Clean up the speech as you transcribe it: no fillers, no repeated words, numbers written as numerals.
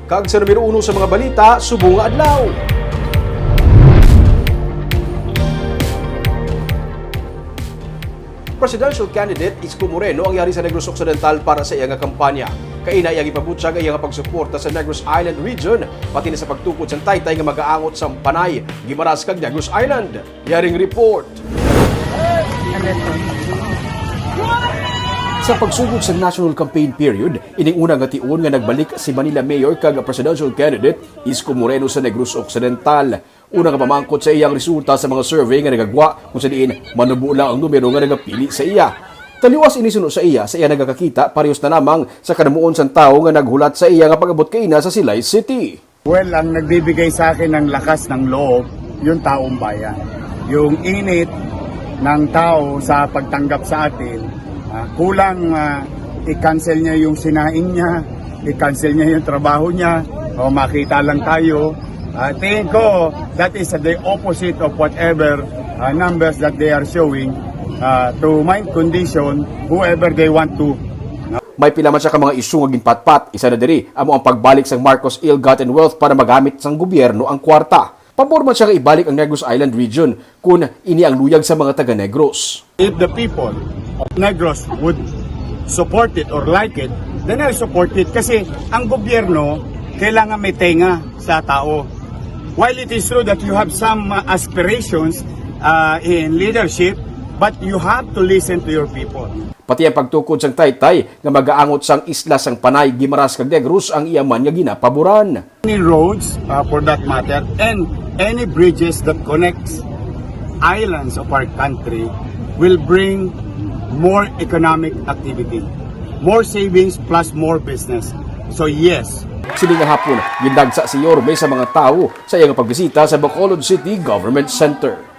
Kag sa numero 1 sa mga balita, subong nga adlaw. Presidential candidate Isko Moreno ang yari sa Negros Occidental para sa iyang kampanya. Kaina iyang ipabutyag iyang pagsuporta sa Negros Island region, pati na sa pagtukod sa taytay nga mag-aangot sa Panay, Guimaras kag Negros Island. Yaring report. Sa pagsugod sa national campaign period, ining unang ation nga nagbalik si Manila Mayor kag presidential candidate Isko Moreno sa Negros Occidental. Una nga pamangkot sa iyang resulta sa mga survey nga nagagwa kung sa diin manubula ang numero nga nagapili sa iya. Taliwas inisuno sa iya nagakakita parehas na namang sa kanamuon sang tao nga naghulat sa iya nga pag-abot kaina sa Silay City. Well, ang nagbibigay sa akin ng lakas ng loob, yung taong bayan. Yung init ng tao sa pagtanggap sa atin, kulang i-cancel niya yung sinaing niya, i-cancel niya yung trabaho niya, o makita lang tayo. Tingin ko, that is the opposite of whatever numbers that they are showing to mind condition whoever they want to. May pila man siya ka mga isyu nga ginpatpat, isa na diri amo ang pagbalik sa Marcos ill-gotten wealth para magamit sang gobyerno ang kwarta. Pabor man siya nga ibalik ang Negros Island region kung ini ang luyag sa mga taga-Negros. If the people of Negros would support it or like it, then I'll support it kasi ang gobyerno kailangan may tenga sa tao. While it is true that you have some aspirations in leadership, but you have to listen to your people. Pati ang pagtukod sang taytay nga mag-aangot sang isla sang Panay, Guimaras kag Negros ang iyaman nga ginapaboran. Any roads for that matter and any bridges that connects islands of our country will bring more economic activity, more savings plus more business. So yes. Sili nga hapon, gindagsa si Yorme sa mga tao sa iyang pagbisita sa Bacolod City Government Center.